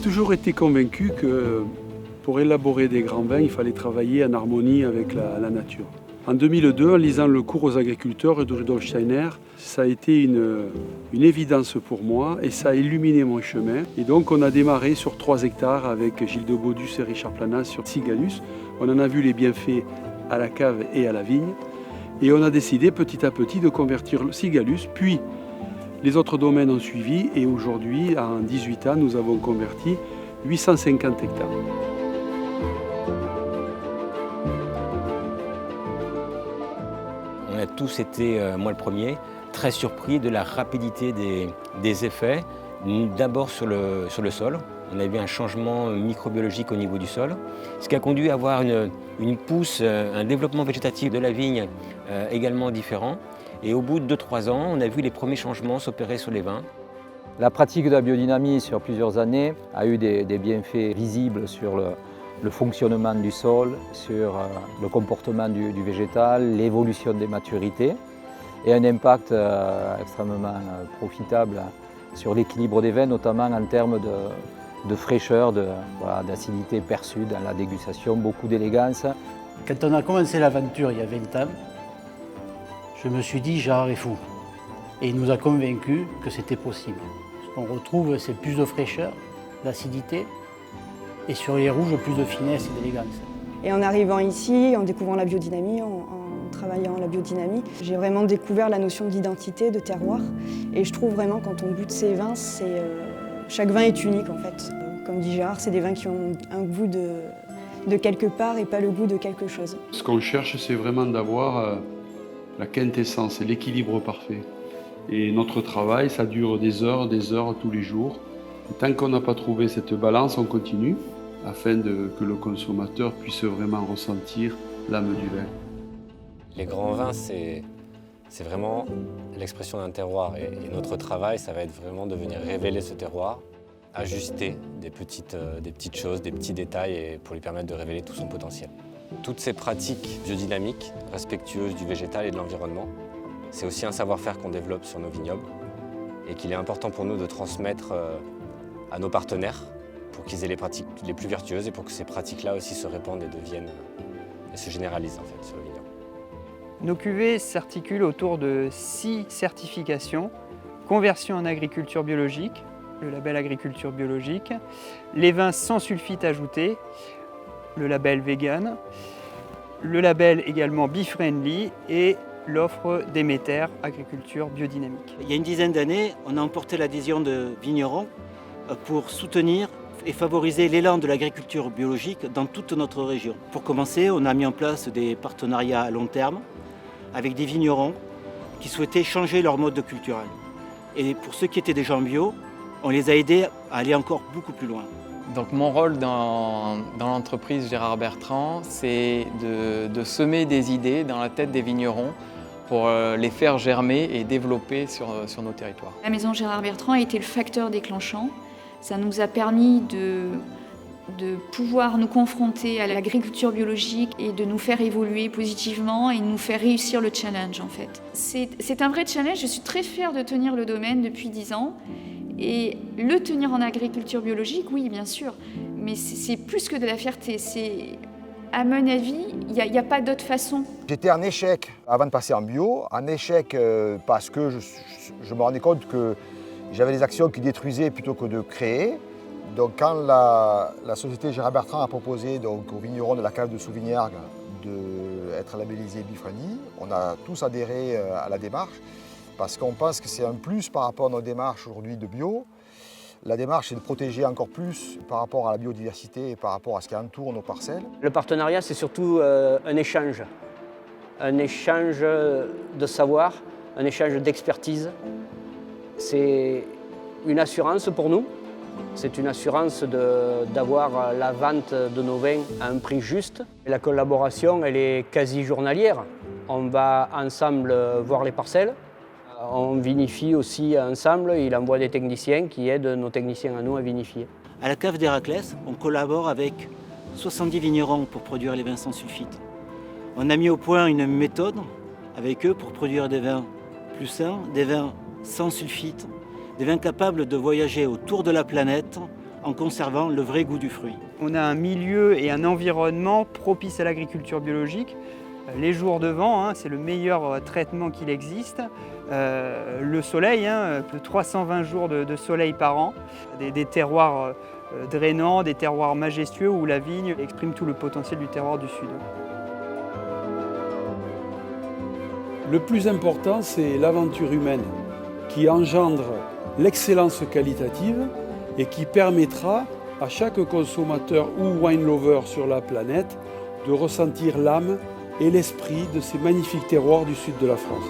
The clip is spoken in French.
toujours été convaincu que pour élaborer des grands vins, il fallait travailler en harmonie avec la nature. En 2002, en lisant le cours aux agriculteurs de Rudolf Steiner, ça a été une évidence pour moi et ça a illuminé mon chemin. Et donc on a démarré sur 3 hectares avec Gilles de Baudus et Richard Planas sur Sigalus. On en a vu les bienfaits à la cave et à la vigne. Et on a décidé petit à petit de convertir le Sigalus, puis les autres domaines ont suivi et aujourd'hui, en 18 ans, nous avons converti 850 hectares. On a tous été, moi le premier, très surpris de la rapidité des effets, d'abord sur le sol. On a vu un changement microbiologique au niveau du sol, ce qui a conduit à avoir une pousse, un développement végétatif de la vigne également différent. Et au bout de 2-3 ans, on a vu les premiers changements s'opérer sur les vins. La pratique de la biodynamie sur plusieurs années a eu des bienfaits visibles sur le fonctionnement du sol, sur le comportement du végétal, l'évolution des maturités et un impact extrêmement profitable sur l'équilibre des vins, notamment en termes de fraîcheur, d'acidité perçue dans la dégustation, beaucoup d'élégance. Quand on a commencé l'aventure il y a 20 ans, je me suis dit Gérard est fou. Et il nous a convaincus que c'était possible. Ce qu'on retrouve, c'est plus de fraîcheur, d'acidité, et sur les rouges, plus de finesse et d'élégance. Et en arrivant ici, en découvrant la biodynamie, en travaillant la biodynamie, j'ai vraiment découvert la notion d'identité, de terroir. Et je trouve vraiment, quand on goûte ces vins, chaque vin est unique en fait. Comme dit Gérard, c'est des vins qui ont un goût de quelque part et pas le goût de quelque chose. Ce qu'on cherche, c'est vraiment d'avoir la quintessence et l'équilibre parfait. Et notre travail, ça dure des heures tous les jours. Et tant qu'on n'a pas trouvé cette balance, on continue afin que le consommateur puisse vraiment ressentir l'âme du vin. Les grands vins, c'est vraiment l'expression d'un terroir. Et notre travail, ça va être vraiment de venir révéler ce terroir, ajuster des petites choses, des petits détails et pour lui permettre de révéler tout son potentiel. Toutes ces pratiques biodynamiques, respectueuses du végétal et de l'environnement, c'est aussi un savoir-faire qu'on développe sur nos vignobles et qu'il est important pour nous de transmettre à nos partenaires pour qu'ils aient les pratiques les plus vertueuses et pour que ces pratiques-là aussi se répandent et deviennent et se généralisent en fait sur le vignoble. Nos cuvées s'articulent autour de 6 certifications: conversion en agriculture biologique, le label agriculture biologique, les vins sans sulfite ajouté, le label vegan, le label également bee-friendly et l'offre Déméter agriculture biodynamique. Il y a une dizaine d'années, on a emporté l'adhésion de vignerons pour soutenir et favoriser l'élan de l'agriculture biologique dans toute notre région. Pour commencer, on a mis en place des partenariats à long terme avec des vignerons qui souhaitaient changer leur mode culturel. Et pour ceux qui étaient déjà en bio, on les a aidés à aller encore beaucoup plus loin. Donc mon rôle dans l'entreprise Gérard Bertrand, c'est de semer des idées dans la tête des vignerons pour les faire germer et développer sur nos territoires. La maison Gérard Bertrand a été le facteur déclenchant. Ça nous a permis de pouvoir nous confronter à l'agriculture biologique et de nous faire évoluer positivement et de nous faire réussir le challenge en fait. C'est un vrai challenge, je suis très fière de tenir le domaine depuis 10 ans. Et le tenir en agriculture biologique, oui, bien sûr, mais c'est plus que de la fierté. À mon avis, il n'y a pas d'autre façon. J'étais en échec avant de passer en bio, en échec parce que je me rendais compte que j'avais des actions qui détruisaient plutôt que de créer. Donc quand la société Gérard Bertrand a proposé donc, aux vignerons de la cave de Souvignargues d'être labellisés bee-friendly, on a tous adhéré à la démarche, parce qu'on pense que c'est un plus par rapport à nos démarches aujourd'hui de bio. La démarche, c'est de protéger encore plus par rapport à la biodiversité et par rapport à ce qui entoure nos parcelles. Le partenariat, c'est surtout un échange de savoir, un échange d'expertise. C'est une assurance pour nous. C'est une assurance d'avoir la vente de nos vins à un prix juste. Et la collaboration, elle est quasi journalière. On va ensemble voir les parcelles. On vinifie aussi ensemble, il envoie des techniciens qui aident nos techniciens à nous à vinifier. À la cave d'Héraclès, on collabore avec 70 vignerons pour produire les vins sans sulfite. On a mis au point une méthode avec eux pour produire des vins plus sains, des vins sans sulfite, des vins capables de voyager autour de la planète en conservant le vrai goût du fruit. On a un milieu et un environnement propice à l'agriculture biologique. Les jours de vent, c'est le meilleur traitement qu'il existe. Le soleil, plus de 320 jours de soleil par an, des terroirs drainants, des terroirs majestueux où la vigne exprime tout le potentiel du terroir du Sud. Le plus important, c'est l'aventure humaine qui engendre l'excellence qualitative et qui permettra à chaque consommateur ou wine lover sur la planète de ressentir l'âme et l'esprit de ces magnifiques terroirs du sud de la France.